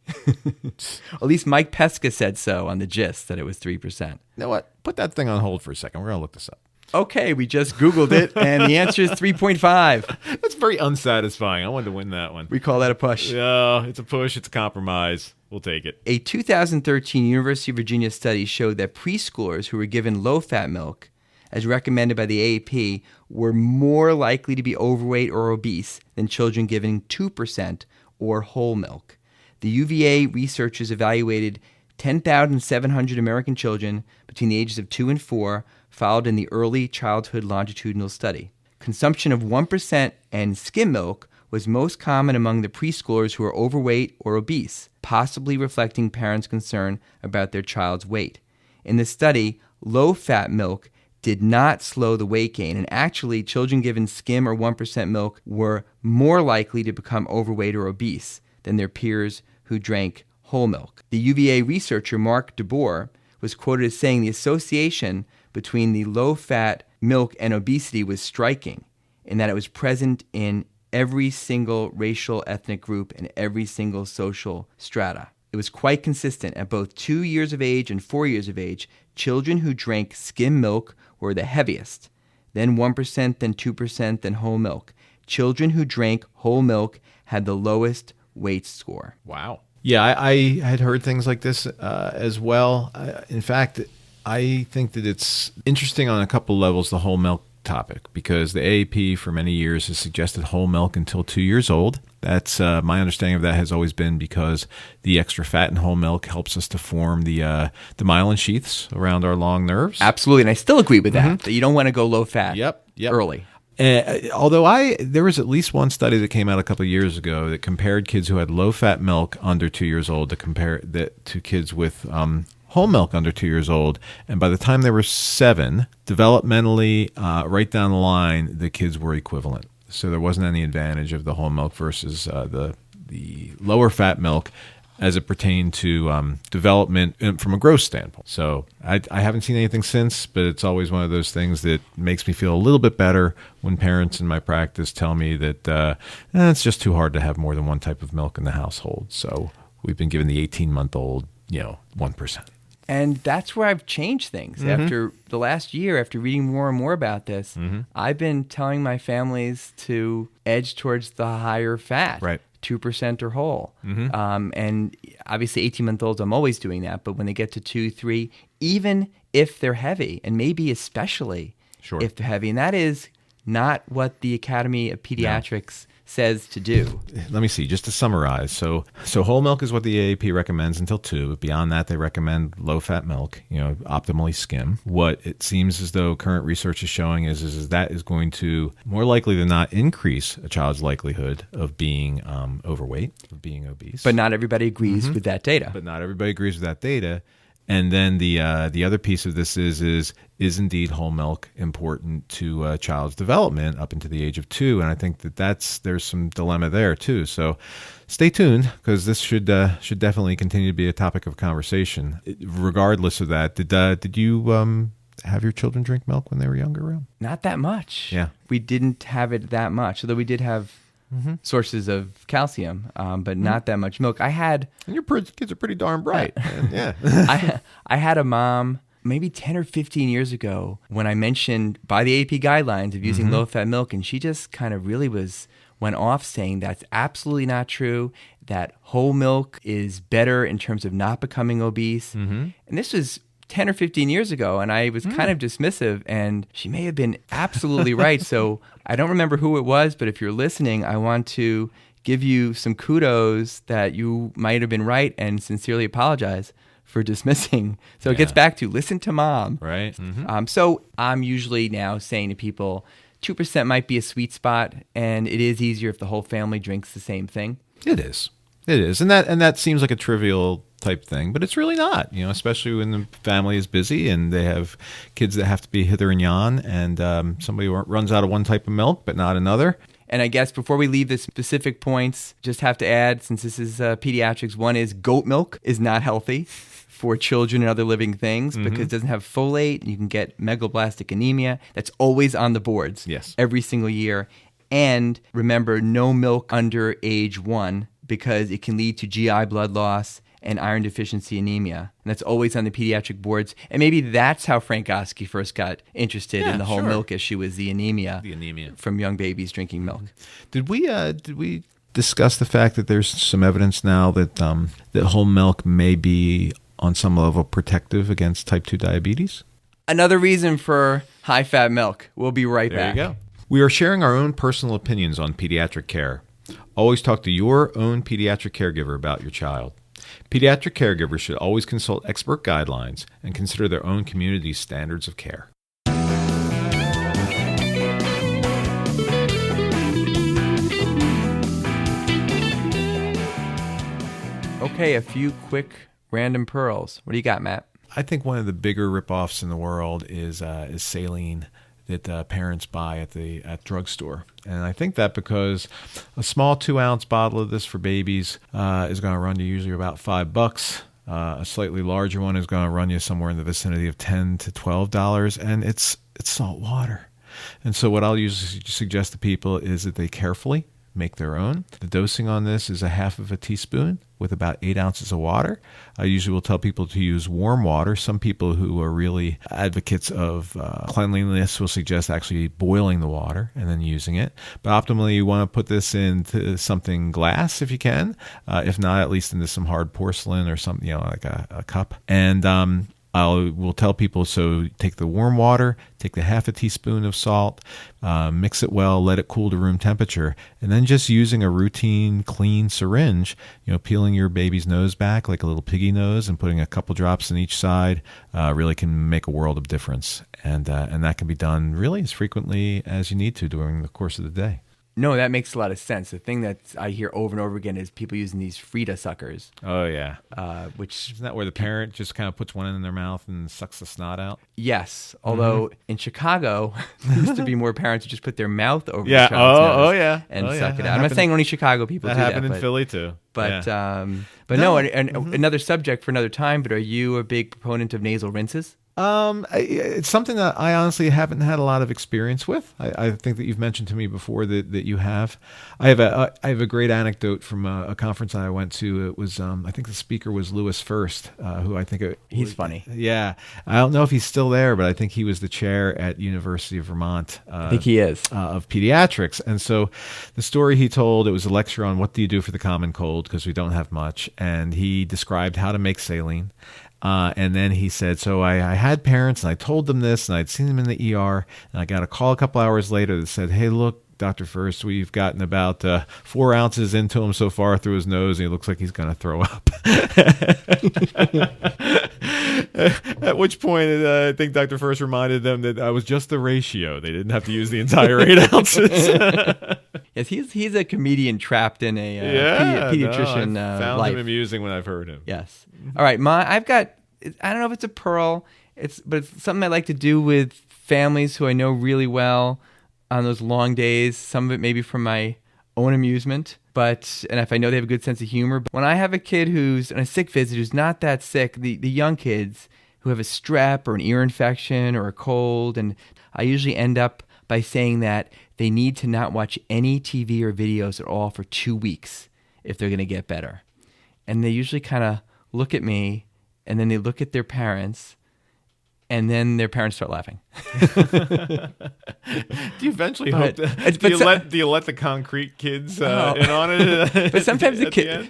At least Mike Pesca said so on the Gist, that it was 3%. You know what? Put that thing on hold for a second. We're going to look this up. Okay, we just Googled it, and the answer is 3.5. That's very unsatisfying. I wanted to win that one. We call that a push. Yeah, it's a push. It's a compromise. We'll take it. A 2013 University of Virginia study showed that preschoolers who were given low-fat milk, as recommended by the AAP, were more likely to be overweight or obese than children given 2% or whole milk. The UVA researchers evaluated 10,700 American children between the ages of 2 and 4, followed in the early childhood longitudinal study. Consumption of 1% and skim milk was most common among the preschoolers who were overweight or obese, possibly reflecting parents' concern about their child's weight. In the study, low-fat milk did not slow the weight gain, and actually children given skim or 1% milk were more likely to become overweight or obese than their peers who drank whole milk. The UVA researcher Mark DeBoer was quoted as saying the association between the low-fat milk and obesity was striking, in that it was present in every single racial ethnic group and every single social strata. It was quite consistent. At both 2 years of age and 4 years of age, children who drank skim milk were the heaviest, then 1%, then 2%, then whole milk. Children who drank whole milk had the lowest weight score. Wow. Yeah, I had heard things like this as well. In fact, I think that it's interesting on a couple levels, the whole milk topic because the AAP for many years has suggested whole milk until 2 years old. That's my understanding of that has always been because the extra fat in whole milk helps us to form the myelin sheaths around our long nerves. Absolutely, and I still agree with that. That you don't want to go low fat. Yep. Early. Although there was at least one study that came out a couple of years ago that compared kids who had low fat milk under 2 years old to kids with whole milk under 2 years old, and by the time they were 7, developmentally, right down the line, the kids were equivalent. So there wasn't any advantage of the whole milk versus the lower fat milk as it pertained to development from a growth standpoint. So I haven't seen anything since, but it's always one of those things that makes me feel a little bit better when parents in my practice tell me that it's just too hard to have more than one type of milk in the household. So we've been giving the 18-month-old, 1%. And that's where I've changed things. After the last year, after reading more and more about this, I've been telling my families to edge towards the higher fat. Right. 2% or whole. And obviously 18-month-olds, I'm always doing that. But when they get to 2, 3, even if they're heavy, and maybe especially if they're heavy, and that is not what the Academy of Pediatrics says to do. Let me see, just to summarize. So whole milk is what the AAP recommends until 2. But beyond that, they recommend low-fat milk, optimally skim. What it seems as though current research is showing is that is going to, more likely than not, increase a child's likelihood of being overweight, of being obese. But not everybody agrees with that data. And then the other piece of this is indeed whole milk important to a child's development up into the age of 2? And I think there's some dilemma there too. So stay tuned because this should definitely continue to be a topic of conversation. Regardless of that, did you have your children drink milk when they were younger, Ron? Not that much. Yeah, we didn't have it that much, although we did have sources of calcium, but not that much milk. And your kids are pretty darn bright. Yeah. I had a mom maybe 10 or 15 years ago when I mentioned by the AP guidelines of using low-fat milk, and she just kind of really went off saying that's absolutely not true, that whole milk is better in terms of not becoming obese. And this was 10 or 15 years ago, and I was kind of dismissive, and she may have been absolutely right. So I don't remember who it was, but if you're listening, I want to give you some kudos that you might have been right and sincerely apologize for dismissing. So it gets back to listen to mom. Right. So I'm usually now saying to people, 2% might be a sweet spot, and it is easier if the whole family drinks the same thing. It is. And that seems like a trivial type thing, but it's really not, especially when the family is busy and they have kids that have to be hither and yon, and somebody runs out of one type of milk but not another. And I guess before we leave the specific points, just have to add, since this is pediatrics, one is goat milk is not healthy for children and other living things because it doesn't have folate. You can get megaloblastic anemia. That's always on the boards every single year. And remember, no milk under age 1 because it can lead to GI blood loss and iron deficiency anemia. And that's always on the pediatric boards. And maybe that's how Frank Oski first got interested in the whole milk issue, was the anemia from young babies drinking milk. Did we discuss the fact that there's some evidence now that that whole milk may be on some level protective against type 2 diabetes? Another reason for high-fat milk. We'll be right back. There you go. We are sharing our own personal opinions on pediatric care. Always talk to your own pediatric caregiver about your child. Pediatric caregivers should always consult expert guidelines and consider their own community's standards of care. Okay, a few quick random pearls. What do you got, Matt? I think one of the bigger ripoffs in the world is saline that parents buy at the drugstore. And I think that because a small 2-ounce bottle of this for babies is going to run you usually about $5. A slightly larger one is going to run you somewhere in the vicinity of $10 to $12, and it's salt water. And so what I'll usually suggest to people is that they carefully make their own. The dosing on this is 1/2 teaspoon with about 8 ounces of water. I usually will tell people to use warm water. Some people who are really advocates of cleanliness will suggest actually boiling the water and then using it. But optimally, you want to put this into something glass if you can. If not, at least into some hard porcelain or something, like a cup. And We'll tell people, so take the warm water, take the half a teaspoon of salt, mix it well, let it cool to room temperature, and then just using a routine clean syringe, peeling your baby's nose back like a little piggy nose and putting a couple drops on each side really can make a world of difference. And that can be done really as frequently as you need to during the course of the day. No, that makes a lot of sense. The thing that I hear over and over again is people using these Frida suckers. Oh, yeah. Which isn't that where the parent just kind of puts one in their mouth and sucks the snot out? Yes. Although in Chicago, there used to be more parents who just put their mouth over the child's nose and suck it out. I'm not saying only Chicago people do that. That happened in Philly, too. But another subject for another time, but are you a big proponent of nasal rinses? It's something that I honestly haven't had a lot of experience with. I think that you've mentioned to me before that you have. I have a great anecdote from a conference I went to. It was I think the speaker was Louis First, who I think he's funny. Yeah, I don't know if he's still there, but I think he was the chair at University of Vermont. I think he is of pediatrics. And so the story he told, it was a lecture on what do you do for the common cold because we don't have much, and he described how to make saline. And then he said, so I had parents and I told them this and I'd seen them in the ER and I got a call a couple hours later that said, hey, look, Dr. First, we've gotten about 4 ounces into him so far through his nose and he looks like he's going to throw up. At which point, I think Dr. First reminded them that I was just the ratio. They didn't have to use the entire 8 ounces. Yes, he's a comedian trapped in a pediatrician I found life. him amusing when I've heard him. Yes. All right, I've got, I don't know if it's a pearl, but it's something I like to do with families who I know really well on those long days. Some of it maybe from my own amusement, and if I know they have a good sense of humor. But when I have a kid who's on a sick visit who's not that sick, the young kids who have a strep or an ear infection or a cold, and I usually end up by saying that they need to not watch any TV or videos at all for 2 weeks if they're going to get better. And they usually kind of look at me, and then they look at their parents, and then their parents start laughing. Do you eventually hope that? Do you let the concrete kids in on it? But sometimes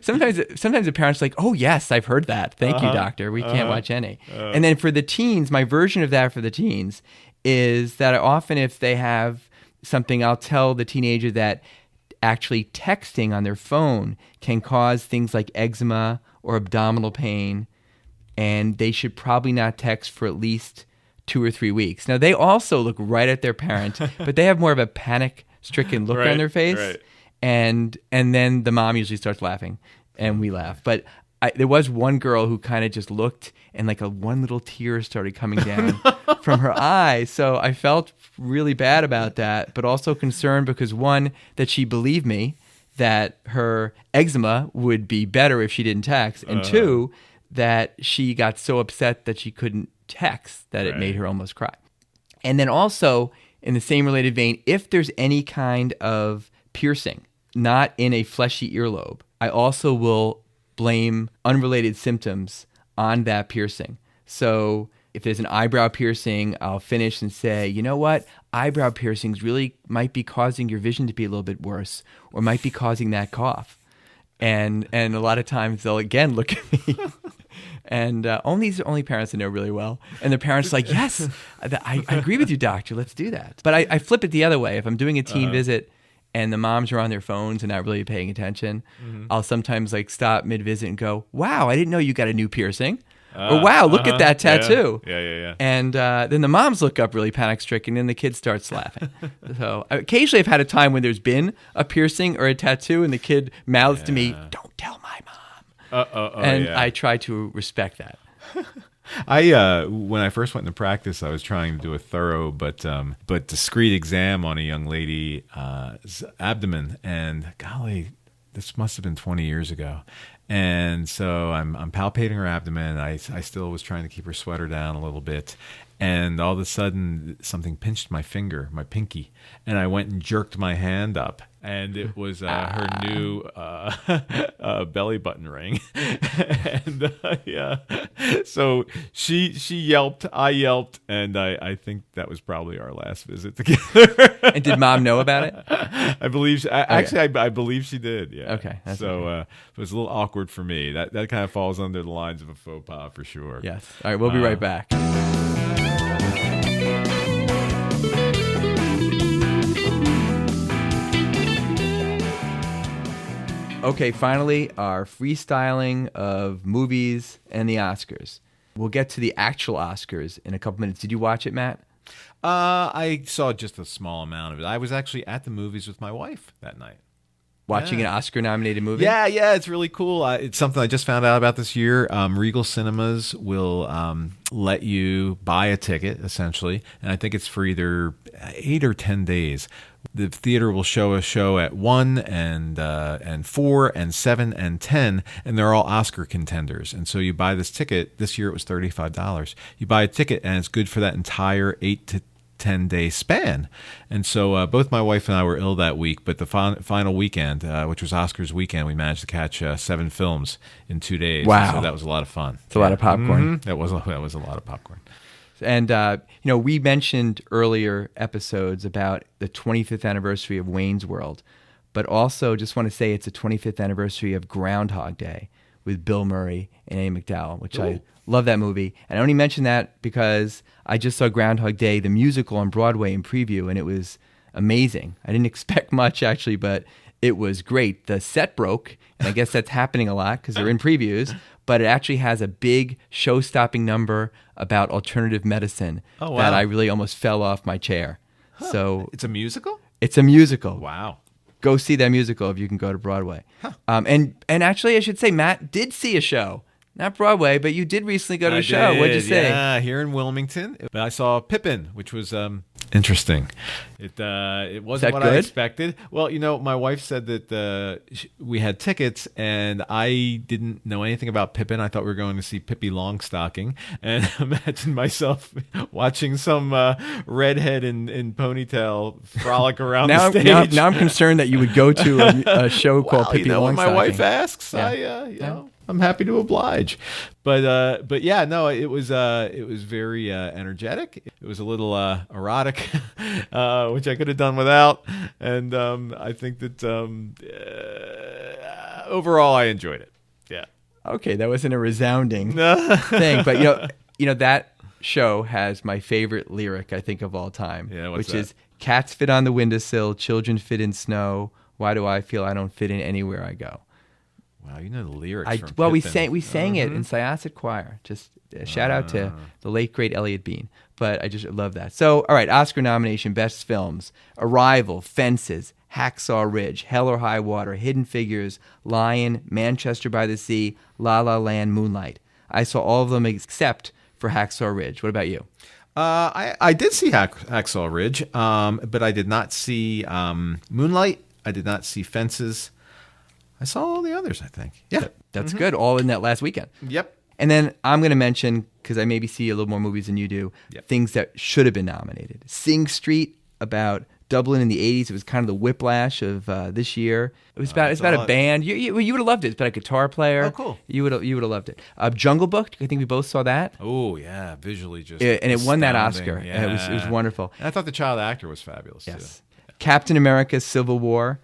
sometimes the parents are like, "Oh yes, I've heard that. Thank you, doctor. We can't watch any." And then for the teens, my version of that for the teens is that often if they have something, I'll tell the teenager that actually texting on their phone can cause things like eczema or abdominal pain, and they should probably not text for at least 2 or 3 weeks. Now, they also look right at their parent, but they have more of a panic-stricken look on their face, and then the mom usually starts laughing, and we laugh. But there was one girl who kind of just looked, and like one little tear started coming down from her eye. So I felt really bad about that, but also concerned because, one, that she believed me, that her eczema would be better if she didn't text, and two, that she got so upset that she couldn't text that it made her almost cry. And then also, in the same related vein, if there's any kind of piercing, not in a fleshy earlobe, I also will blame unrelated symptoms on that piercing. So if there's an eyebrow piercing, I'll finish and say, you know what? Eyebrow piercings really might be causing your vision to be a little bit worse, or might be causing that cough. And a lot of times they'll again look at me. And these are only parents I know really well. And the parents are like, yes, I agree with you, doctor. Let's do that. But I flip it the other way. If I'm doing a teen visit and the moms are on their phones and not really paying attention, I'll sometimes stop mid-visit and go, wow, I didn't know you got a new piercing. Or wow, look at that tattoo. Yeah. And then the moms look up really panic-stricken and the kid starts laughing. So occasionally I've had a time when there's been a piercing or a tattoo and the kid mouths to me, don't tell my mom. I try to respect that. When I first went into practice, I was trying to do a thorough but discreet exam on a young lady's abdomen, and golly, this must have been 20 years ago. And so I'm palpating her abdomen. I still was trying to keep her sweater down a little bit. and all of a sudden something pinched my finger, my pinky, and I went and jerked my hand up, and it was her new belly button ring. And yeah, so she yelped, I yelped, and I think that was probably our last visit together. And did Mom know about it? I believe I believe she did. Yeah. Okay. So it was a little awkward for me. That kind of falls under the lines of a faux pas for sure. Yes. All right. We'll be right back. Okay, finally, our freestyling of movies and the Oscars. We'll get to the actual Oscars in a couple minutes. Did you watch it, Matt? I saw just a small amount of it. I was actually at the movies with my wife that night. Watching an Oscar-nominated movie? Yeah, it's really cool. It's something I just found out about this year. Regal Cinemas will let you buy a ticket, essentially, and I think it's for either 8 or 10 days. The theater will show a show at 1 and 4 and 7 and 10, and they're all Oscar contenders. And so you buy this ticket. This year it was $35. You buy a ticket, and it's good for that entire 8 to 10-day span. And so both my wife and I were ill that week, but the final weekend, which was Oscars weekend, we managed to catch 7 films in 2 days. Wow. So that was a lot of fun. It's a lot of popcorn. Mm-hmm. That was a lot of popcorn. And, we mentioned earlier episodes about the 25th anniversary of Wayne's World, but also just want to say it's the 25th anniversary of Groundhog Day with Bill Murray and Amy McDowell, which I love that movie. And I only mention that because I just saw Groundhog Day, the musical on Broadway in preview, and it was amazing. I didn't expect much, actually, but it was great. The set broke, and I guess that's happening a lot because they're in previews, but it actually has a big show-stopping number about alternative medicine that I really almost fell off my chair. Huh. So it's a musical? It's a musical. Wow. Go see that musical if you can go to Broadway. Huh. And actually, I should say, Matt did see a show. Not Broadway, but you did recently go to a show. What'd you say? Yeah, here in Wilmington. I saw Pippin, which was interesting. It wasn't what I expected. Well, my wife said that we had tickets, and I didn't know anything about Pippin. I thought we were going to see Pippi Longstocking, and imagine myself watching some redhead in ponytail frolic around the stage. Now I'm concerned that you would go to a show called Pippi Longstocking. When my wife asks, I'm happy to oblige. But yeah, no, it was very energetic. It was a little erotic, which I could have done without. And I think that overall I enjoyed it. Yeah. Okay, that wasn't a resounding thing, but that show has my favorite lyric I think of all time, which is "Cats fit on the windowsill, children fit in snow. Why do I feel I don't fit in anywhere I go?" Wow, you know the lyrics. We sang it in Syosset Choir. Just a shout out to the late great Elliot Bean. But I just love that. So, all right, Oscar nomination, best films: Arrival, Fences, Hacksaw Ridge, Hell or High Water, Hidden Figures, Lion, Manchester by the Sea, La La Land, Moonlight. I saw all of them except for Hacksaw Ridge. What about you? I did see Hacksaw Ridge, but I did not see Moonlight. I did not see Fences. I saw all the others, I think. Yeah. That's good. All in that last weekend. Yep. And then I'm going to mention, because I maybe see a little more movies than you do, things that should have been nominated. Sing Street, about Dublin in the 80s. It was kind of the whiplash of this year. It was about a band. You would have loved it. It's about a guitar player. Oh, cool. You would have loved it. Jungle Book, I think we both saw that. Oh, yeah. Visually just and it won that Oscar. Yeah. It was wonderful. And I thought the child actor was fabulous, too. Captain America Civil War.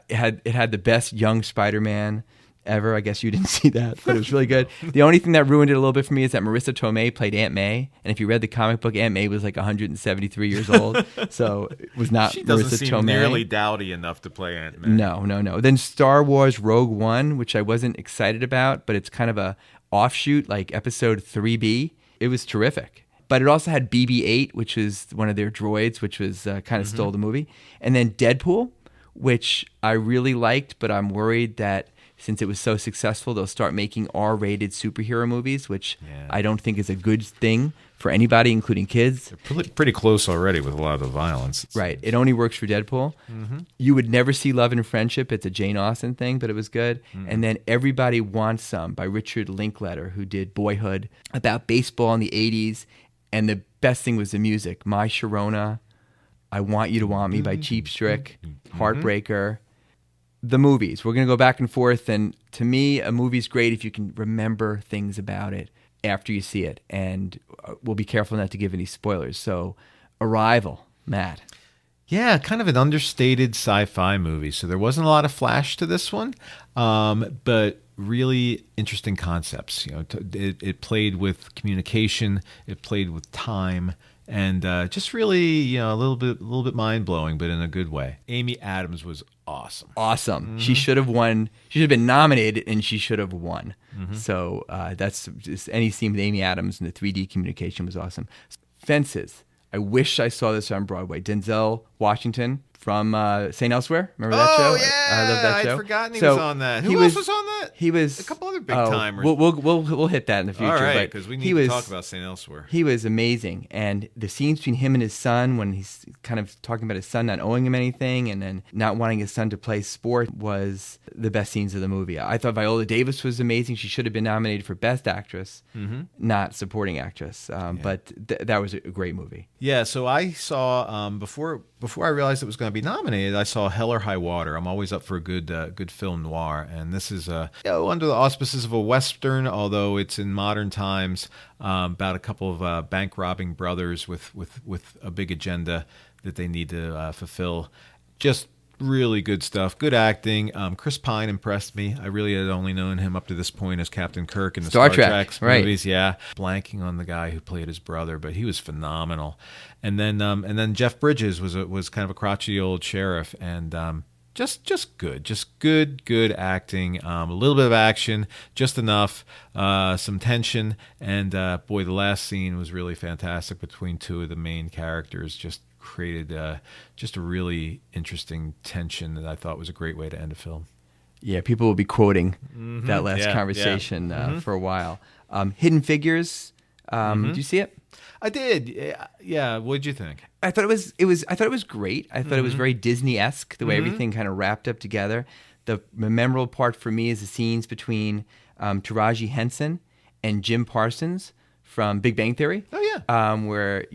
It had the best young Spider-Man ever. I guess you didn't see that, but it was really good. The only thing that ruined it a little bit for me is that Marissa Tomei played Aunt May, and if you read the comic book, Aunt May was like 173 years old, so it was not she Marissa doesn't seem Tomei. nearly dowdy enough to play Aunt May. No. Then Star Wars Rogue One, which I wasn't excited about, but it's kind of a offshoot, like Episode 3B. It was terrific. But it also had BB-8, which was one of their droids, which was kind of stole the movie. And then Deadpool, which I really liked, but I'm worried that since it was so successful, they'll start making R-rated superhero movies, which I don't think is a good thing for anybody, including kids. They're pretty close already with a lot of the violence. Right. It only works for Deadpool. Mm-hmm. You would never see Love and Friendship. It's a Jane Austen thing, but it was good. Mm-hmm. And then Everybody Wants Some by Richard Linklater, who did Boyhood, about baseball in the 80s. And the best thing was the music. My Sharona, I Want You to Want Me by Cheap Trick, Heartbreaker. The movies. We're going to go back and forth. And to me, a movie's great if you can remember things about it after you see it. And we'll be careful not to give any spoilers. So, Arrival, Matt. Yeah, kind of an understated sci-fi movie. So there wasn't a lot of flash to this one, but really interesting concepts. It played with communication, it played with time, and just really, a little bit mind-blowing, but in a good way. Amy Adams was awesome. Awesome. She should have won. She should have been nominated, and she should have won. So that's just any scene with Amy Adams and the 3D communication was awesome. Fences. I wish I saw this on Broadway. Denzel Washington from St. Elsewhere. Remember that show? Oh, yeah. I love that show. I'd forgotten he was on that. Who else was on that? He was a couple other big timers. We'll hit that in the future. All right, because we need to talk about St. Elsewhere. He was amazing. And the scenes between him and his son, when he's kind of talking about his son not owing him anything and then not wanting his son to play sport, was the best scenes of the movie. I thought Viola Davis was amazing. She should have been nominated for Best Actress, not Supporting Actress. But that was a great movie. Yeah, so I saw, before I realized it was going to be nominated, I saw Hell or High Water. I'm always up for a good film noir, and this is under the auspices of a Western, although it's in modern times, about a couple of bank robbing brothers with a big agenda that they need to fulfill. Just really good stuff. Good acting. Chris Pine impressed me. I really had only known him up to this point as Captain Kirk in the Star Trek movies. Yeah, blanking on the guy who played his brother, but he was phenomenal. And then Jeff Bridges was kind of a crotchety old sheriff, and just good acting. A little bit of action, just enough. Some tension, and boy, the last scene was really fantastic between two of the main characters. Just created just a really interesting tension that I thought was a great way to end a film. Yeah, people will be quoting that last conversation for a while. Hidden Figures. Did you see it? I did. Yeah. What did you think? I thought it was great. I thought it was very Disney-esque, the way everything kind of wrapped up together. The memorable part for me is the scenes between Taraji Henson and Jim Parsons from Big Bang Theory. Oh yeah. Where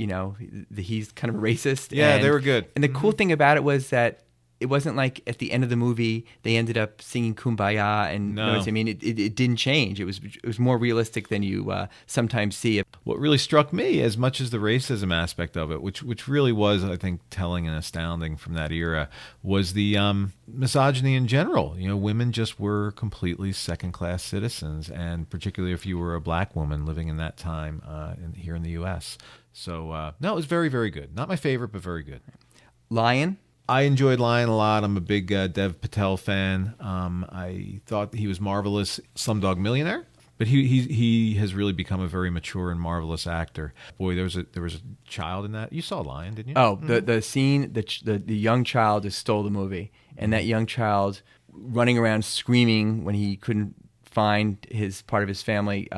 he's kind of a racist. Yeah, they were good. And the cool thing about it was that it wasn't like at the end of the movie they ended up singing "Kumbaya" and no. I mean, it didn't change. It was more realistic than you sometimes see. What really struck me, as much as the racism aspect of it, which really was, I think, telling and astounding from that era, was the misogyny in general. Women just were completely second-class citizens, and particularly if you were a black woman living in that time here in the U.S. So, no, it was very, very good. Not my favorite, but very good. Lion. I enjoyed Lion a lot. I'm a big Dev Patel fan. I thought he was marvelous. Slumdog Millionaire, but he has really become a very mature and marvelous actor. Boy, there was a child in that. You saw Lion, didn't you? Oh, the scene, the young child just stole the movie, and that young child running around screaming when he couldn't find his part of his family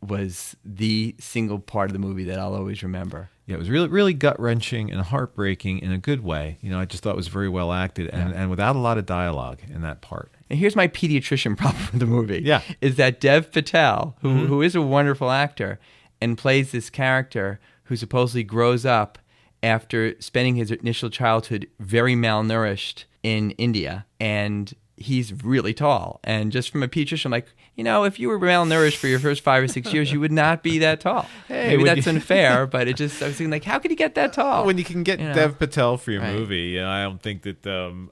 was the single part of the movie that I'll always remember. Yeah, it was really, really gut-wrenching and heartbreaking in a good way. I just thought it was very well acted and without a lot of dialogue in that part. And here's my pediatrician problem with the movie. Yeah. Is that Dev Patel, who is a wonderful actor and plays this character who supposedly grows up after spending his initial childhood very malnourished in India, and he's really tall. And just from a pediatrician, I'm like, if you were malnourished for your first 5 or 6 years, you would not be that tall. Hey, maybe that's unfair, but I was thinking, like, how could he get that tall? When you can get Dev Patel for your movie, I don't think that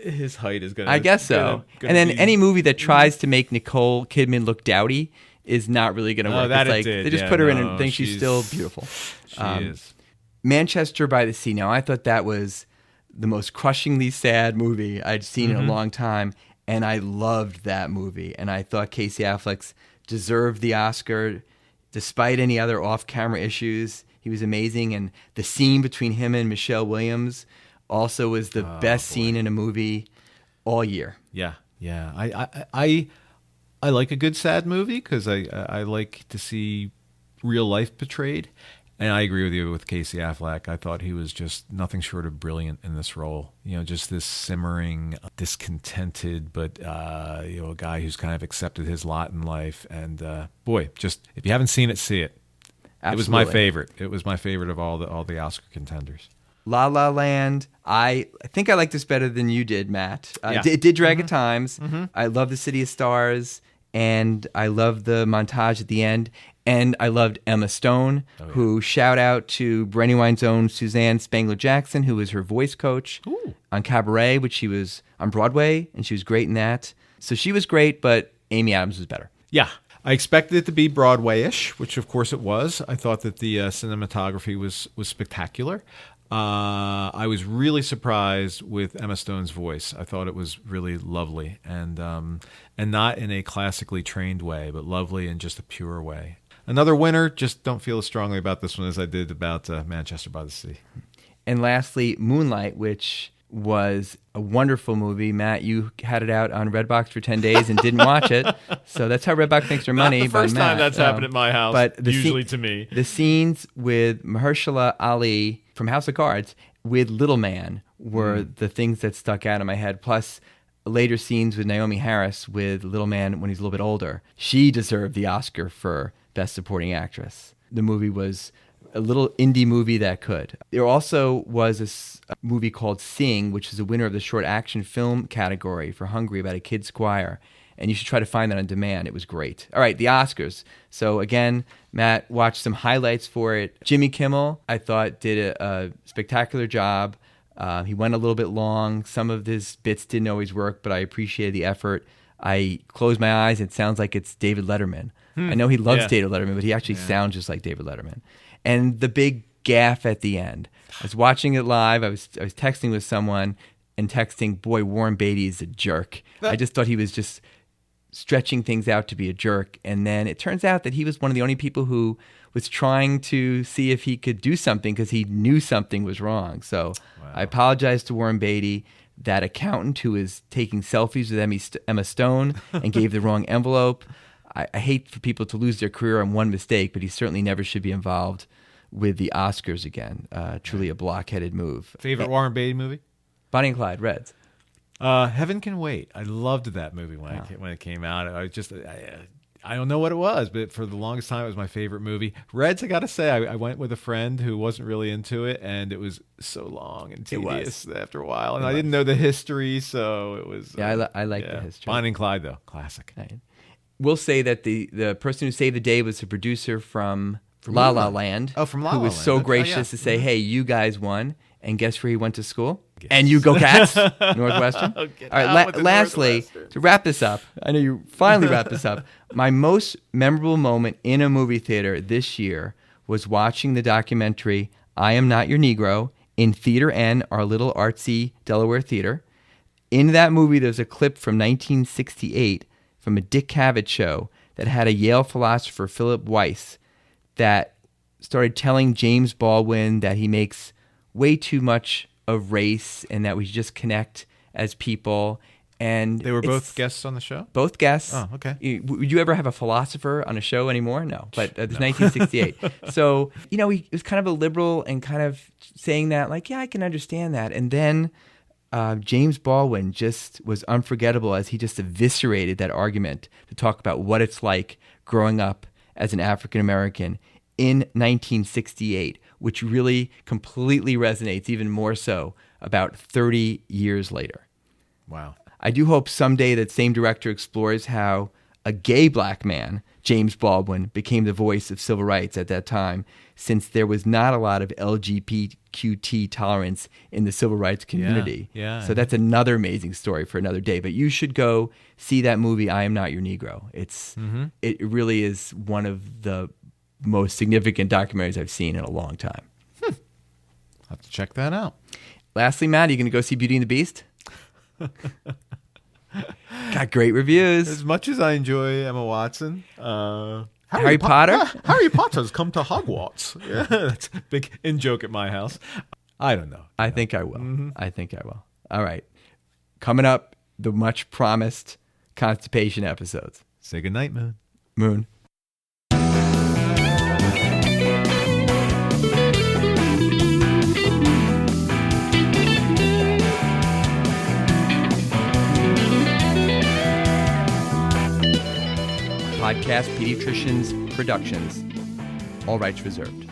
his height is going to... I guess so. And then any movie that tries to make Nicole Kidman look dowdy is not really going to work. That it's like, did. They just put her in and think she's still beautiful. She is. Manchester by the Sea. Now, I thought that was the most crushingly sad movie I'd seen in a long time, and I loved that movie. And I thought Casey Affleck deserved the Oscar despite any other off-camera issues. He was amazing, and the scene between him and Michelle Williams also was the best scene in a movie all year. Yeah. I like a good sad movie because I like to see real life portrayed. And I agree with you with Casey Affleck. I thought he was just nothing short of brilliant in this role. Just this simmering, discontented, but a guy who's kind of accepted his lot in life. And boy, just if you haven't seen it, see it. It was my favorite. It was my favorite of all the Oscar contenders. La La Land. I think I liked this better than you did, Matt. Yeah. It did drag at times. I love the City of Stars, and I love the montage at the end. And I loved Emma Stone, who shout out to Brandywine's own Suzanne Spangler-Jackson, who was her voice coach on Cabaret, which she was on Broadway, and she was great in that. So she was great, but Amy Adams was better. Yeah. I expected it to be Broadway-ish, which of course it was. I thought that the cinematography was spectacular. I was really surprised with Emma Stone's voice. I thought it was really lovely, and not in a classically trained way, but lovely in just a pure way. Another winner, just don't feel as strongly about this one as I did about Manchester by the Sea. And lastly, Moonlight, which was a wonderful movie. Matt, you had it out on Redbox for 10 days and didn't watch it. So that's how Redbox makes their money. Not the first time that's happened at my house, but usually to me. The scenes with Mahershala Ali from House of Cards with Little Man were the things that stuck out in my head. Plus, later scenes with Naomi Harris with Little Man when he's a little bit older. She deserved the Oscar for Best Supporting Actress. The movie was a little indie movie that could. There also was a movie called Sing, which is a winner of the short action film category for Hungary about a kid squire. And you should try to find that on demand. It was great. All right, the Oscars. So again, Matt watched some highlights for it. Jimmy Kimmel, I thought, did a spectacular job. He went a little bit long. Some of his bits didn't always work, but I appreciated the effort. I closed my eyes. It sounds like it's David Letterman. I know he loves David Letterman, but he actually sounds just like David Letterman. And the big gaffe at the end. I was watching it live. I was texting with someone and texting, boy, Warren Beatty is a jerk. I just thought he was just stretching things out to be a jerk. And then it turns out that he was one of the only people who was trying to see if he could do something because he knew something was wrong. So I apologize to Warren Beatty, that accountant who is taking selfies with Emma Stone and gave the wrong envelope. I hate for people to lose their career on one mistake, but he certainly never should be involved with the Oscars again. Truly a blockheaded move. Favorite Warren Beatty movie? Bonnie and Clyde, Reds. Heaven Can Wait. I loved that movie when it came out. I don't know what it was, but for the longest time, it was my favorite movie. Reds, I got to say, I went with a friend who wasn't really into it, and it was so long and tedious after a while. And I didn't know the history, so it was... I like the history. Bonnie and Clyde, though. Classic. Right. We'll say that the person who saved the day was the producer from La La Land. Oh, from La La Land. Who was so gracious to say, hey, you guys won. And guess where he went to school? And you go Cats, Northwestern. All right, lastly, to wrap this up, I know you finally wrapped this up. My most memorable moment in a movie theater this year was watching the documentary I Am Not Your Negro in Theater N, our little artsy Delaware theater. In that movie, there's a clip from 1968 from a Dick Cavett show that had a Yale philosopher, Philip Weiss, that started telling James Baldwin that he makes way too much of race and that we should just connect as people. And they were both guests on the show? Both guests. Oh, okay. Would you ever have a philosopher on a show anymore? No, but it was 1968. So, he was kind of a liberal and kind of saying that, like, yeah, I can understand that. And then James Baldwin just was unforgettable as he just eviscerated that argument to talk about what it's like growing up as an African American in 1968, which really completely resonates even more so about 30 years later. Wow. I do hope someday that same director explores how a gay black man, James Baldwin, became the voice of civil rights at that time, since there was not a lot of LGBTQT tolerance in the civil rights community. Yeah. So that's another amazing story for another day. But you should go see that movie, I Am Not Your Negro. It really is one of the most significant documentaries I've seen in a long time. I'll have to check that out. Lastly, Matt, are you going to go see Beauty and the Beast? Got great reviews. As much as I enjoy Emma Watson, Harry Potter? Harry Potter's come to Hogwarts. Yeah, that's a big in-joke at my house. I don't know. I think I will. I think I will. All right. Coming up, the much-promised constipation episodes. Say goodnight, Moon. Moon. Podcast Pediatricians Productions. All rights reserved.